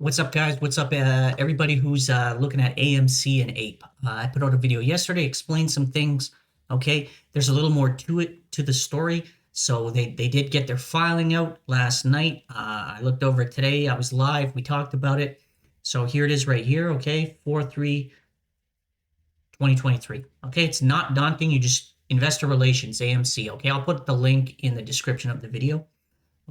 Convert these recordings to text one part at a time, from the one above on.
What's up, guys? What's up, everybody who's looking at AMC and APE? I put out a video yesterday, explained some things. Okay, there's a little more to it, to the story. So they did get their filing out last night. I looked over it today. I was live. We talked about it. So here it is right here. Okay, 4/3/2023. Okay, it's not daunting. You just investor relations, AMC. Okay, I'll put the link in the description of the video.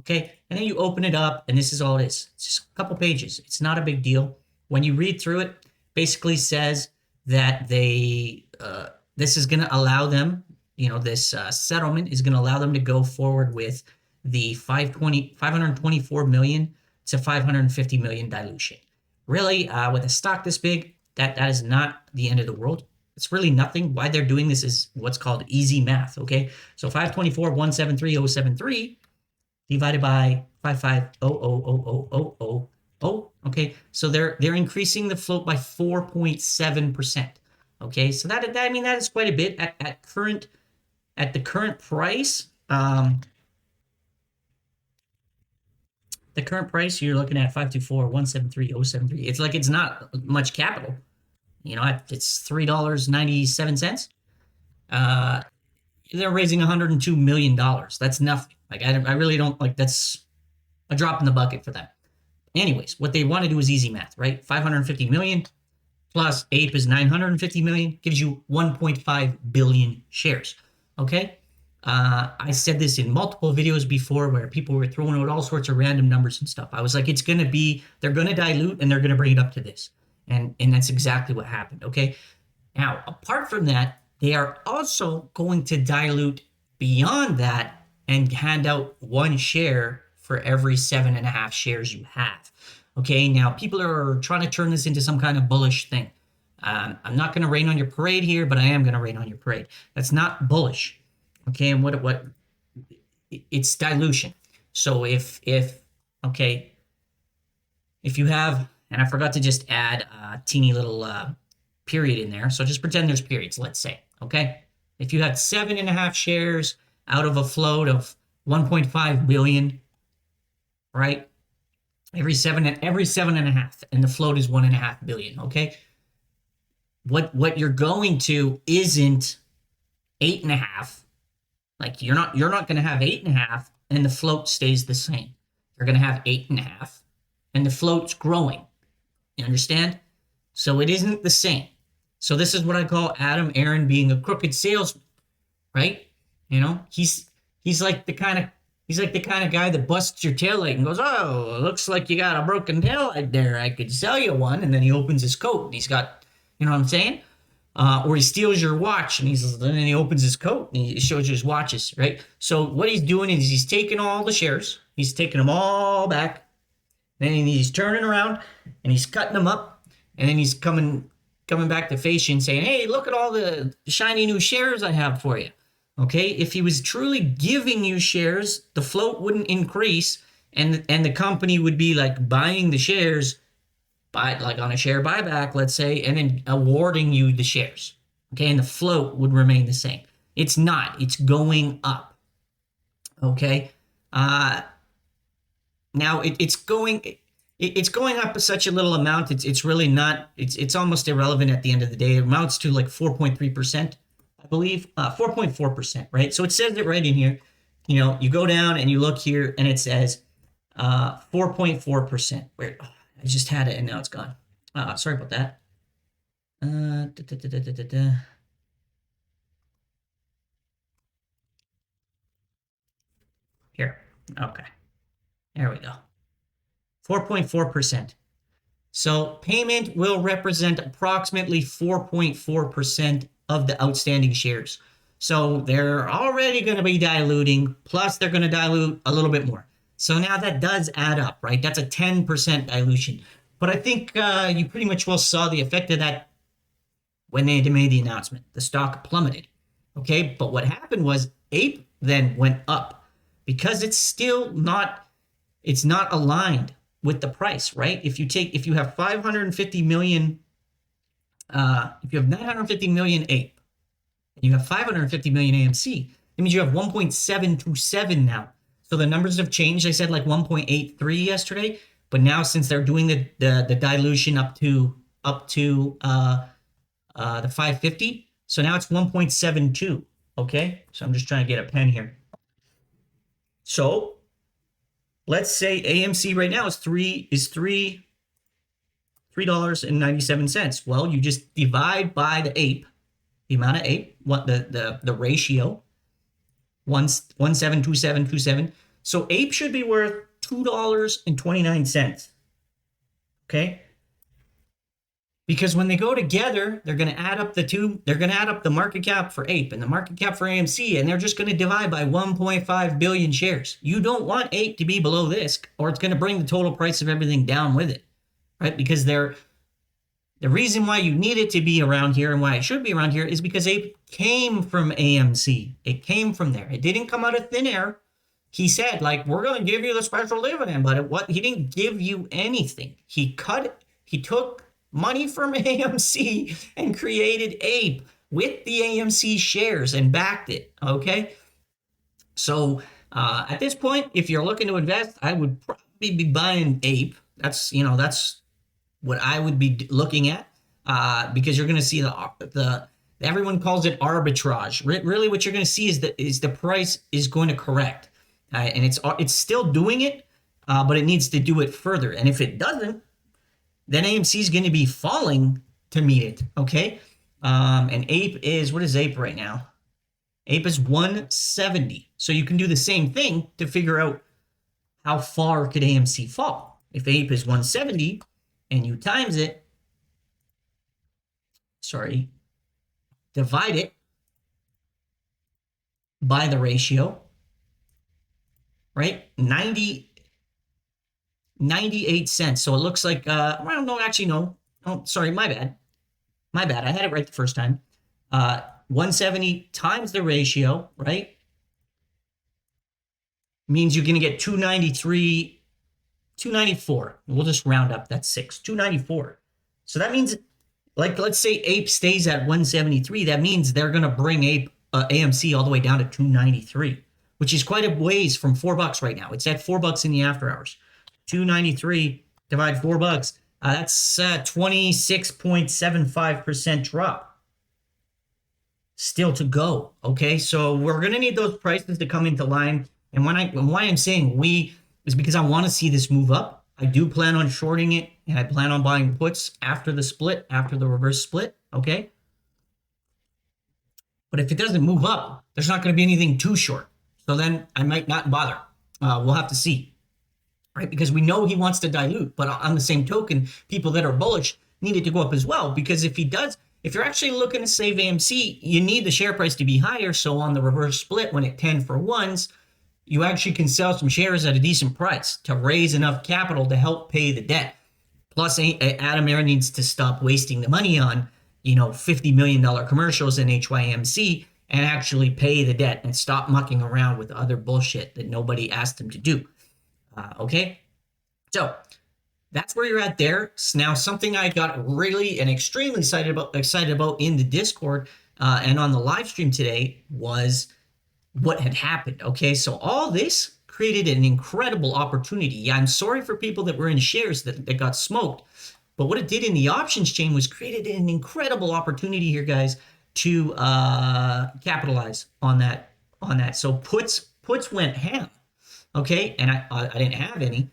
Okay, and then you open it up, and this is all it is. It's just a couple pages. It's not a big deal. When you read through it, basically says that this is going to allow them, this settlement is going to allow them to go forward with the 524 million to 550 million dilution. Really, with a stock this big, that is not the end of the world. It's really nothing. Why they're doing this is what's called easy math. Okay, so 524,173,073 divided by 55,000,000. Okay, so they're increasing the float by 4.7%. Okay, so that is quite a bit at the current price. The current price you're looking at 524,173,073. It's like it's not much capital. It's $3.97. They're raising $102 million. That's nothing. Like, I really don't, like, that's a drop in the bucket for them. Anyways, what they want to do is easy math, right? 550 million plus APE is 950 million, gives you 1.5 billion shares. Okay? I said this in multiple videos before where people were throwing out all sorts of random numbers and stuff. I was like, they're going to dilute and they're going to bring it up to this. And that's exactly what happened. Okay? Now, apart from that, they are also going to dilute beyond that and hand out 1 share for every 7.5 shares you have. Okay, now people are trying to turn this into some kind of bullish thing. I'm not going to rain on your parade here, but I am going to rain on your parade. That's not bullish. Okay, and what it's dilution. So if you have, and I forgot to just add a teeny little period in there. So just pretend there's periods, let's say. Okay, if you had 7.5 shares out of a float of 1.5 billion, right? Every 7.5, and the float is 1.5 billion. Okay, what you're going to isn't 8.5. Like you're not going to have 8.5, and the float stays the same. You're going to have 8.5, and the float's growing. You understand? So it isn't the same. So this is what I call Adam Aaron being a crooked salesman, right? He's like the kind of guy that busts your taillight and goes, "Oh, it looks like you got a broken taillight there. I could sell you one." And then he opens his coat and he's got, you know what I'm saying? Or he steals your watch and then he opens his coat and he shows you his watches, right? So what he's doing is he's taking all the shares, he's taking them all back, then he's turning around and he's cutting them up, and then he's coming back to face you and saying, "Hey, look at all the shiny new shares I have for you." Okay, if he was truly giving you shares, the float wouldn't increase, and the company would be like buying the shares, like on a share buyback, let's say, and then awarding you the shares. Okay, and the float would remain the same. It's not. It's going up. Okay, now it's going up such a little amount. It's really not. It's almost irrelevant at the end of the day. It amounts to like 4.3%. I believe 4.4%, right? So it says it right in here. You go down and you look here and it says 4.4%. Where I just had it and now it's gone. Sorry about that. Here. Okay. There we go. 4.4%. So payment will represent approximately 4.4% of the outstanding shares. So they're already going to be diluting, plus they're going to dilute a little bit more. So now that does add up, right? That's a 10% dilution. But I think you pretty much well saw the effect of that when they made the announcement. The stock plummeted. Okay, but what happened was APE then went up because it's not aligned with the price, right? If you have 550 million, if you have 950 million APE, and you have 550 million AMC, it means you have 1.727 now. So the numbers have changed. I said like 1.83 yesterday. But now since they're doing the dilution up to the 550, so now it's 1.72. Okay, so I'm just trying to get a pen here. So let's say AMC right now is $3.97. Well, you just divide by the ape, the amount of ape, what the ratio, 172727. So ape should be worth $2.29. Okay, because when they go together, they're going to add up the two. They're going to add up the market cap for ape and the market cap for AMC, and they're just going to divide by 1.5 billion shares. You don't want ape to be below this, or it's going to bring the total price of everything down with it, right? Because the reason why you need it to be around here and why it should be around here is because ape came from AMC. It came from there. It didn't come out of thin air. He said, like, we're going to give you the special dividend, but he didn't give you anything. He took money from AMC and created ape with the AMC shares and backed it. Okay, so at this point, if you're looking to invest, I would probably be buying ape. That's what I would be looking at, because you're going to see the everyone calls it arbitrage. Really, what you're going to see is the price is going to correct, and it's still doing it, but it needs to do it further. And if it doesn't, then AMC is going to be falling to meet it. Okay, and ape is, what is ape right now? Ape is 170. So you can do the same thing to figure out how far could AMC fall. If ape is 170 and you times it, divide it by the ratio, right? 98 cents. So it looks like, well, no, actually, no. Oh, sorry, my bad. I had it right the first time. 170 times the ratio, right? Means you're going to get 294. We'll just round up. That's 294. So that means, like, let's say ape stays at 173. That means they're going to bring AMC all the way down to 293, which is quite a ways from $4 right now. It's at $4 in the after hours. 293 divide $4. That's 26.75% drop. Still to go. Okay, so we're gonna need those prices to come into line. And why I'm saying we is because I want to see this move up. I do plan on shorting it, and I plan on buying puts after the split, after the reverse split. Okay, but if it doesn't move up, there's not going to be anything too short. So then I might not bother. We'll have to see. Right? Because we know he wants to dilute, but on the same token, people that are bullish need it to go up as well. Because if you're actually looking to save AMC, you need the share price to be higher. So on the reverse split, when it 10 for ones, you actually can sell some shares at a decent price to raise enough capital to help pay the debt. Plus, Adam Air needs to stop wasting the money on, $50 million commercials in HYMC and actually pay the debt and stop mucking around with other bullshit that nobody asked him to do. Okay, so that's where you're at there. Now, something I got really and extremely excited about in the Discord and on the live stream today was what had happened. Okay, so all this created an incredible opportunity. Yeah, I'm sorry for people that were in shares that got smoked, but what it did in the options chain was created an incredible opportunity here, guys, to capitalize on that. So puts went ham. Okay, and I didn't have any.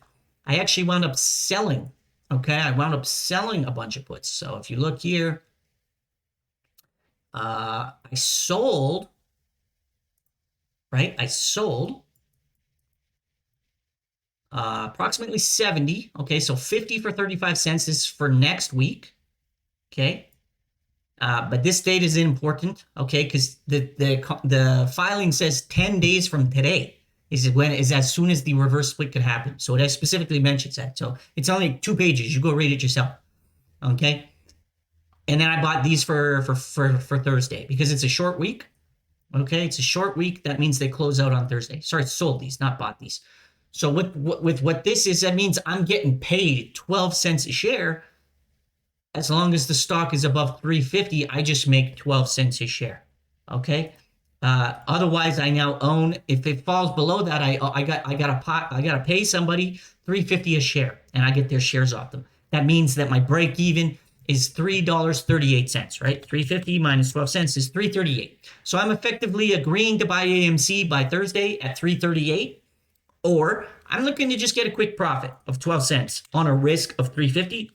I actually wound up selling. Okay, I wound up selling a bunch of puts. So if you look here, I sold. Right, I sold approximately 70. Okay, so 50 for 35 cents is for next week. Okay, but this date is important. Okay, because the filing says 10 days from today. Is as soon as the reverse split could happen. So it specifically mentions that. So it's only 2 pages. You go read it yourself. Okay. And then I bought these for Thursday because it's a short week. Okay, it's a short week. That means they close out on Thursday. Sorry, sold these, not bought these. So with what this is, that means I'm getting paid 12 cents a share. As long as the stock is above 350, I just make 12 cents a share. Okay. Otherwise, I now own. If it falls below that, I gotta pay somebody $3.50 a share, and I get their shares off them. That means that my break even is $3.38, right? 3.50 minus 12 cents is 3.38. So I'm effectively agreeing to buy AMC by Thursday at 3.38, or I'm looking to just get a quick profit of 12 cents on a risk of 3.50.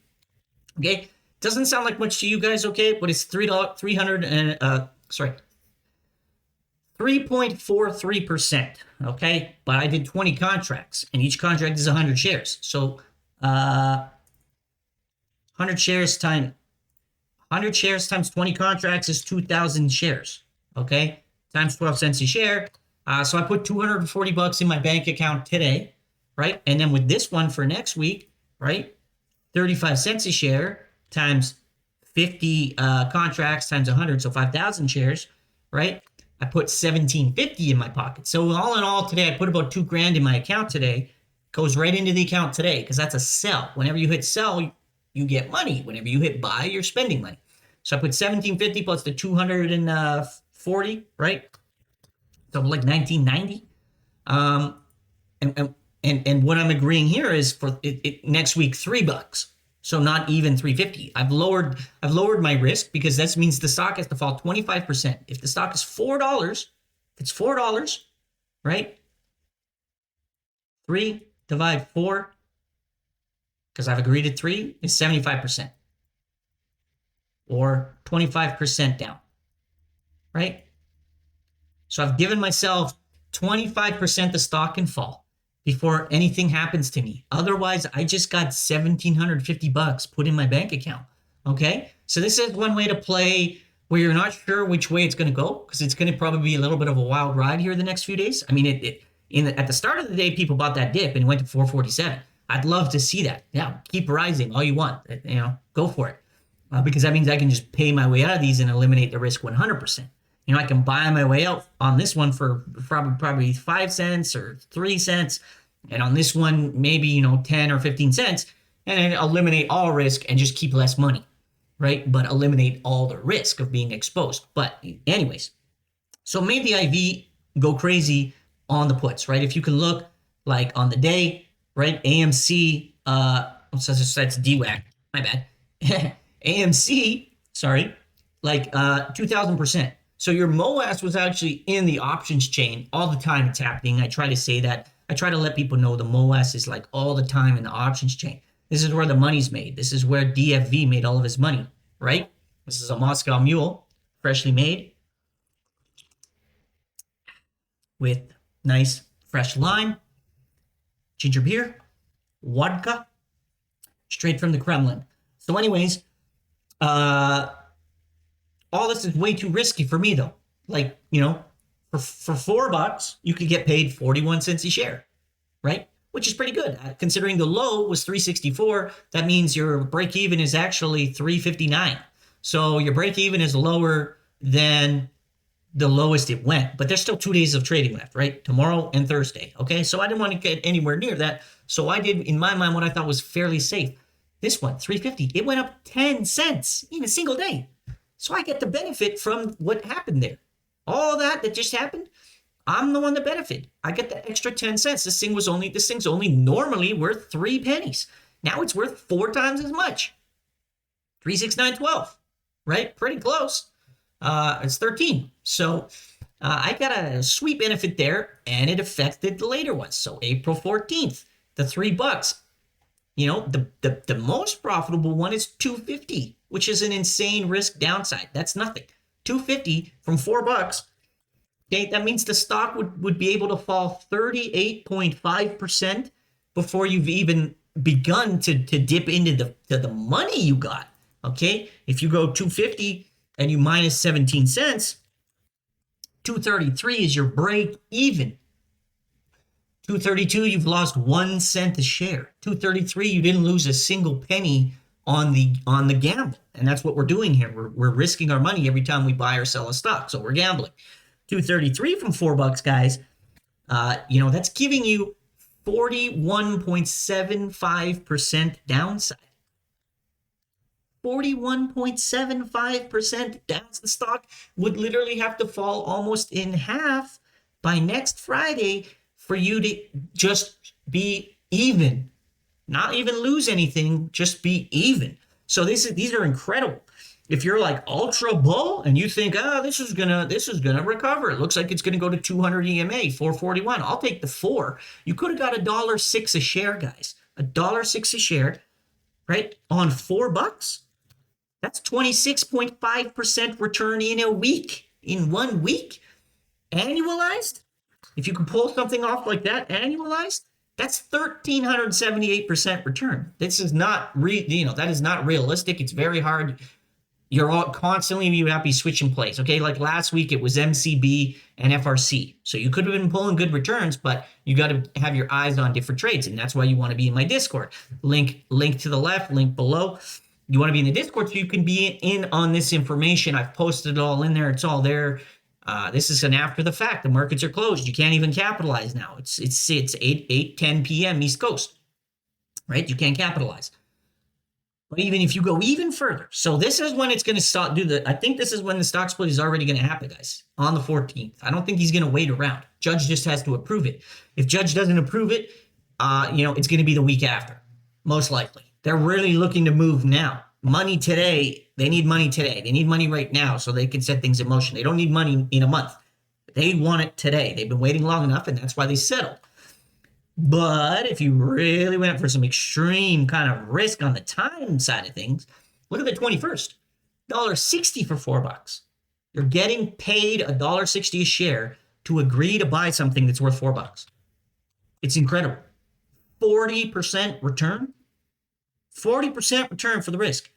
Okay, doesn't sound like much to you guys, okay? But it's 3.43%, okay? But I did 20 contracts, and each contract is 100 shares. So 100 shares times 20 contracts is 2,000 shares, okay? Times 12 cents a share. So I put $240 in my bank account today, right? And then with this one for next week, right? 35 cents a share times 50 contracts times 100, so 5,000 shares, right? I put $17.50 in my pocket. So all in all today, I put about $2,000 in my account today. Goes right into the account today because that's a sell. Whenever you hit sell, you get money. Whenever you hit buy, you're spending money. So I put $17.50 plus the 240, right? So like $19.90. And what I'm agreeing here is for next week $3. So not even 3.50. I've lowered my risk because that means the stock has to fall 25%. If the stock is $4, if it's $4, right? 3 divide 4, because I've agreed to 3, is 75%. Or 25% down. Right? So I've given myself 25% the stock can fall before anything happens to me. Otherwise, I just got $1,750 put in my bank account. Okay? So this is one way to play where you're not sure which way it's going to go, because it's going to probably be a little bit of a wild ride here the next few days. I mean, at the start of the day, people bought that dip and it went to 447. I'd love to see that. Yeah, keep rising all you want. Go for it. Because that means I can just pay my way out of these and eliminate the risk 100%. I can buy my way out on this one for probably 5 cents or 3 cents. And on this one, maybe, 10 or 15 cents. And then eliminate all risk and just keep less money, right? But eliminate all the risk of being exposed. But anyways, so made the IV go crazy on the puts, right? If you can look like on the day, right? AMC, that's DWAC, my bad. AMC, sorry, like 2,000%. So your MOAS was actually in the options chain all the time it's happening. I try to say that. I try to let people know the MOAS is like all the time in the options chain. This is where the money's made. This is where DFV made all of his money, right? This is a Moscow Mule, freshly made with nice fresh lime, ginger beer, vodka, straight from the Kremlin. So anyways, all this is way too risky for me though. Like, for $4, you could get paid 41 cents a share, right? Which is pretty good. Considering the low was 364, that means your break even is actually 359. So your break even is lower than the lowest it went, but there's still 2 days of trading left, right? Tomorrow and Thursday. Okay. So I didn't want to get anywhere near that. So I did, in my mind, what I thought was fairly safe. This one, 350, it went up 10 cents in a single day. So I get the benefit from what happened there. All that just happened, I'm the one that benefited. I get the extra 10 cents. This thing's only normally worth 3 pennies. Now it's worth 4 times as much. 3, 6, 9, 12, right? Pretty close. It's 13. So I got a sweet benefit there, and it affected the later ones. So April 14th, the $3. The most profitable one is $2.50, which is an insane risk downside. That's nothing. $2.50 from $4. Okay, that means the stock would be able to fall 38.5% before you've even begun to dip into the money you got. Okay, if you go $2.50 and you minus 17 cents, $2.33 is your break even. $2.32, you've lost 1 cent a share. $2.33, you didn't lose a single penny on the gamble. And that's what we're doing here. We're risking our money every time we buy or sell a stock. So we're gambling. $2.33 from $4, guys. That's giving you 41.75% downside. 41.75%. That's the stock would literally have to fall almost in half by next Friday for you to just be even. Not even lose anything, just be even. So these are incredible. If you're like ultra bull and you think, this is gonna recover. It looks like it's gonna go to 200 EMA, 441. I'll take the 4. You could have got $1.06 a share, guys. $1.06 a share, right? On $4. That's 26.5% return in a week. In 1 week. Annualized. If you can pull something off like that, annualized, that's 1,378% return. This is not that is not realistic. It's very hard. You're all constantly, you have to be switching plays. Okay, like last week it was MCB and FRC. So you could have been pulling good returns, but you got to have your eyes on different trades, and that's why you want to be in my Discord. Link to the left, link below. You want to be in the Discord so you can be in on this information. I've posted it all in there. It's all there. This is an after the fact. The markets are closed. You can't even capitalize now. It's 10 p.m. East Coast, right? You can't capitalize. But even if you go even further, so this is when it's going to start. I think this is when the stock split is already going to happen, guys, on the 14th. I don't think he's going to wait around. Judge just has to approve it. If Judge doesn't approve it, it's going to be the week after, most likely. They're really looking to move now. Money today. They need money today. They need money right now so they can set things in motion. They don't need money in a month. They want it today. They've been waiting long enough, and that's why they settled. But if you really went for some extreme kind of risk on the time side of things, look at the 21st. $1.60 for $4. You're getting paid $1.60 a share to agree to buy something that's worth $4. It's incredible. 40% return. 40% return for the risk.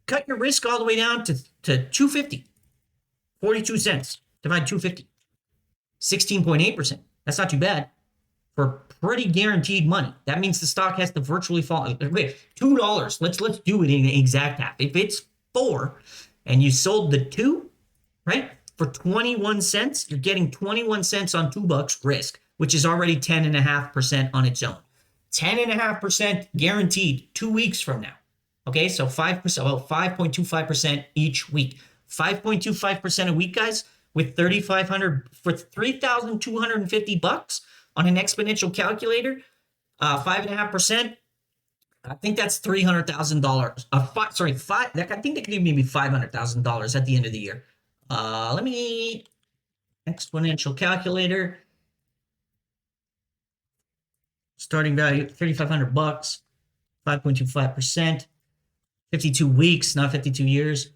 Cut your risk all the way down to 250. 42 cents. Divide 250. 16.8%. That's not too bad for pretty guaranteed money. That means the stock has to virtually fall. Wait, $2. Let's do it in the exact half. If it's 4 and you sold the 2, right, for 21 cents, you're getting 21 cents on $2 risk, which is already 10.5% on its own. 10.5% guaranteed 2 weeks from now. Okay, so 5%, well, 5.25% each week. 5.25% a week, guys, with 3,500 for $3,250 on an exponential calculator. 5.5%. I think that's $300,000. I think they could even be $500,000 at the end of the year. Let me exponential calculator. Starting value $3,500, 5.25%, 52 weeks, not 52 years.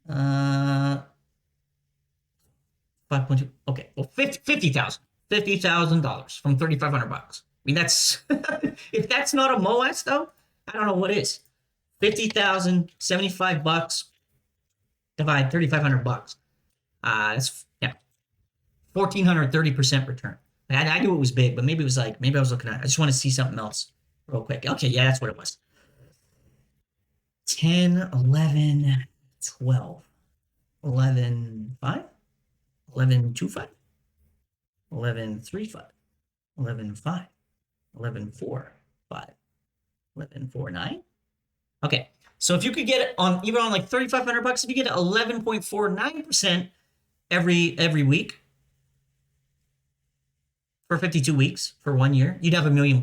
5.2. Okay, well, $50,000 from $3,500. I mean, that's if that's not a MOAS though, I don't know what is. 50,000, $75 divide $3,500. That's 1,430% return. I knew it was big, but maybe it was maybe I was looking at it. I just want to see something else real quick. Okay, yeah, that's what it was. 10, 11, 12, 11, 5, 11, 2, 5, 11, 3, 5, 11, 5, 11, 4, 5, 11, 4, 9. Okay, so if you could get it on even on like $3,500, if you get 11.49% every week, for 52 weeks for 1 year, you'd have $1 million.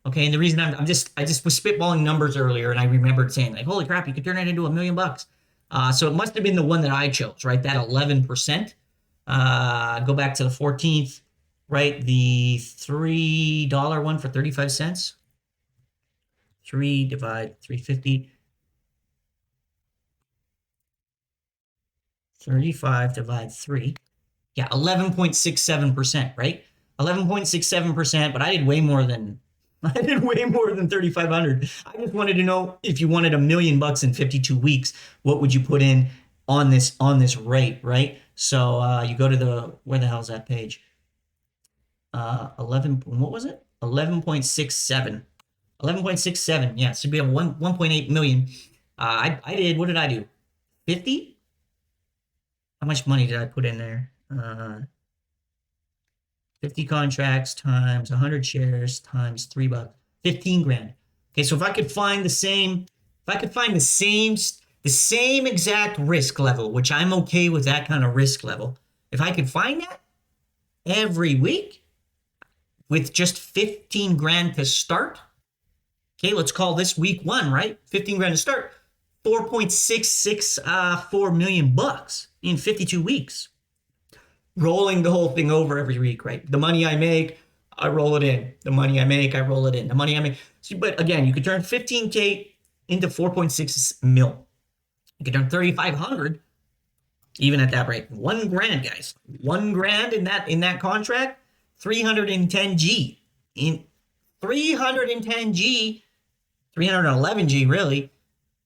Okay, and the reason I just was spitballing numbers earlier, and I remembered saying like, holy crap, you could turn it into $1 million. So it must have been the one that I chose, right? That 11%. Go back to the 14th, right? The $3 one for 35 cents. 3 divide 350. 35 divide 3. Yeah, 11.67%, right? 11.67%, but I did way more than 3,500. I just wanted to know if you wanted $1 million in 52 weeks, what would you put in on this rate, right? So you go to where the hell is that page? 11. What was it? 11.67. 11.67. Yeah, so we have 1.8 million. I did. What did I do? 50. How much money did I put in there? 50 contracts times 100 shares times $3, 15 grand. Okay, so if I could find the same The same exact risk level, which I'm okay with that kind of risk level. If I could find that every week with just 15 grand to start, okay, let's call this week 1, right? 15 grand to start, 4.664 million bucks in 52 weeks. Rolling the whole thing over every week, right? The money I make, I roll it in. The money I make, I roll it in. The money I make. So, but again, you could turn 15K into 4.6 mil. You could turn 3,500 even at that rate. 1 grand, guys. 1 grand in that contract, 310G. In 310G, 311G really,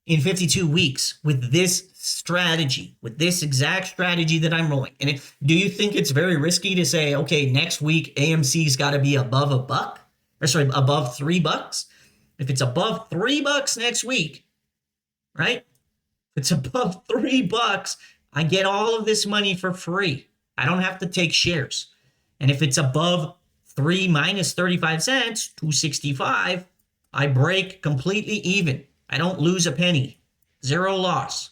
in 52 weeks with this strategy, with this exact strategy that I'm rolling. And do you think it's very risky to say, okay, next week AMC's got to be above above $3? If it's above $3 next week, right? If it's above $3, I get all of this money for free. I don't have to take shares. And if it's above 3 minus 35 cents, 265, I break completely even. I don't lose a penny. Zero loss.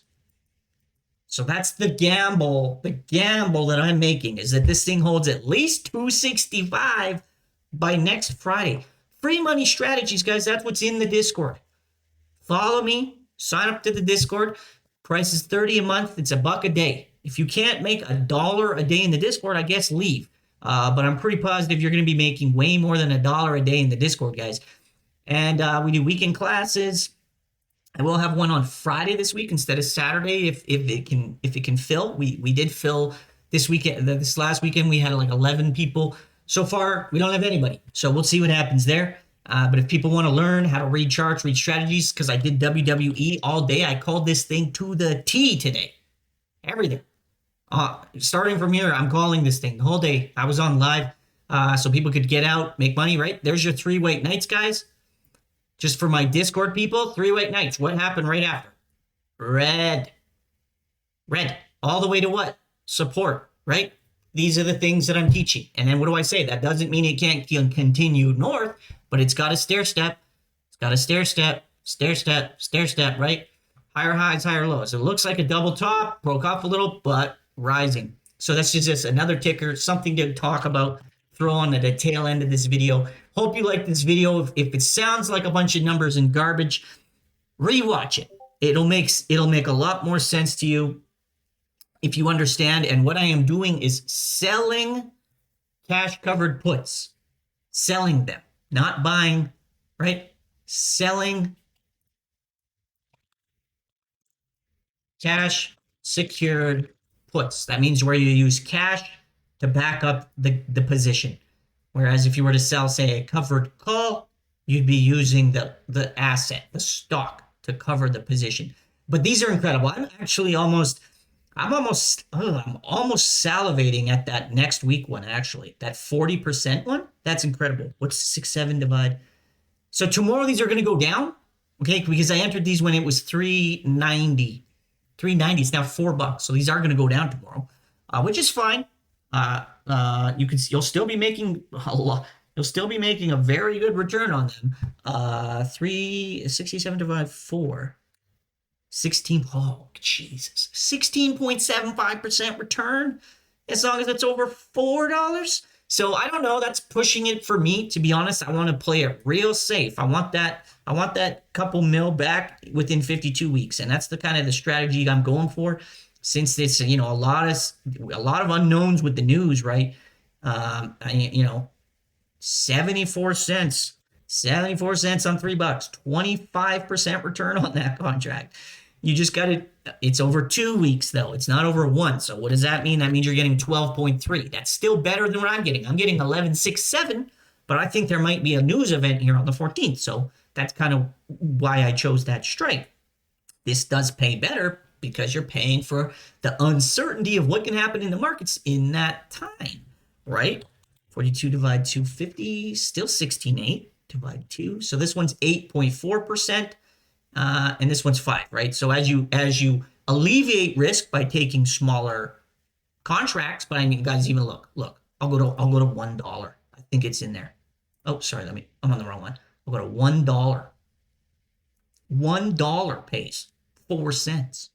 So that's the gamble. The gamble that I'm making is that this thing holds at least 265 by next Friday. Free money strategies, guys. That's what's in the Discord. Follow me. Sign up to the Discord. Price is $30 a month. It's $1 a day. If you can't make $1 a day in the Discord, I guess leave. But I'm pretty positive you're going to be making way more than $1 a day in the Discord, guys. And we do weekend classes. I will have one on Friday this week instead of Saturday if it can fill. We did fill this weekend. This last weekend we had like 11 people. So far we don't have anybody. So we'll see what happens there. But if people want to learn how to read charts, read strategies, because I did WWE all day, I called this thing to the T today. Everything. Starting from here, I'm calling this thing the whole day. I was on live so people could get out, make money, right? There's your 3 white nights, guys. Just for my Discord people, 3 white nights. What happened right after? Red. Red. All the way to what? Support, right? These are the things that I'm teaching. And then what do I say? That doesn't mean it can't continue north, but it's got a stair step. It's got a stair step, stair step, stair step, right? Higher highs, higher lows. It looks like a double top, broke off a little, but rising. So that's just another ticker, something to talk about, throw on at the tail end of this video. Hope you like this video. If it sounds like a bunch of numbers and garbage, rewatch it. It'll make a lot more sense to you if you understand. And what I am doing is selling cash covered puts, selling them, not buying, right? Selling cash secured puts. That means where you use cash to back up the position. Whereas if you were to sell, say, a covered call, you'd be using the asset, the stock, to cover the position. But these are incredible. I'm almost salivating at that next week one, actually. That 40% one, that's incredible. What's 6-7 divide? So tomorrow these are going to go down, okay? Because I entered these when it was $3.90. $3.90, it's now $4. So these are going to go down tomorrow, which is fine. You'll still be making a lot. You'll still be making a very good return on them. 367 divided 4. 16. Oh, Jesus. 16.75% return as long as it's over $4. So I don't know. That's pushing it for me, to be honest. I want to play it real safe. I want that couple mil back within 52 weeks. And that's the kind of the strategy I'm going for. Since it's, a lot of unknowns with the news, right? 74 cents on $3, 25% return on that contract. You just got it. It's over 2 weeks though. It's not over 1. So what does that mean? That means you're getting 12.3. That's still better than what I'm getting. I'm getting 11.67, but I think there might be a news event here on the 14th. So that's kind of why I chose that strike. This does pay better, because you're paying for the uncertainty of what can happen in the markets in that time, right? 42 divided 250, still 16.8 divided 2. So this one's 8.4%, and this one's 5, right? So as you alleviate risk by taking smaller contracts, but I mean, guys, even look, I'll go to $1. I think it's in there. Oh, sorry, I'm on the wrong one. I'll go to $1. $1 pays 4 cents.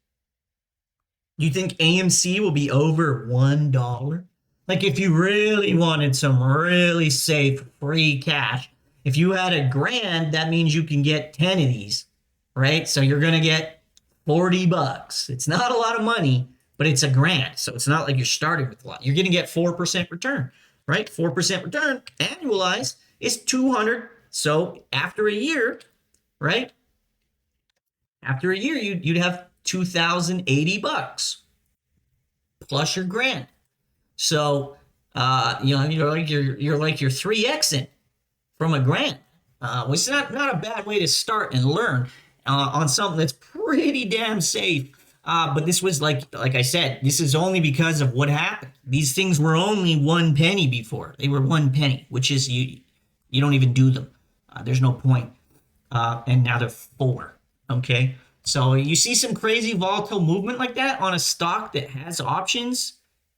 You think AMC will be over $1? Like if you really wanted some really safe free cash, if you had $1,000, that means you can get 10 of these, right? So you're going to get $40. It's not a lot of money, but it's $1,000. So it's not like you're starting with a lot. You're going to get 4% return, right? 4% return annualized is 200. So after a year, right? After a year, you'd have $2,080 plus your grant. So you're like you're 3xing from a grant, which is not a bad way to start and learn on something that's pretty damn safe. But this was like I said, this is only because of what happened. These things were only 1 penny before. They were 1 penny, which is you don't even do them. There's no point. And now they're 4. Okay. So you see some crazy volatile movement like that on a stock that has options.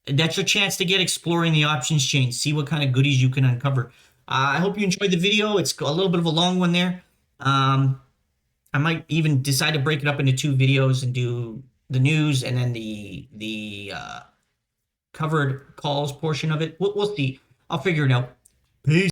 That's your chance to get exploring the options chain. See what kind of goodies you can uncover. I hope you enjoyed the video. It's a little bit of a long one there. I might even decide to break it up into 2 videos and do the news and then the covered calls portion of it. We'll see. I'll figure it out. Peace.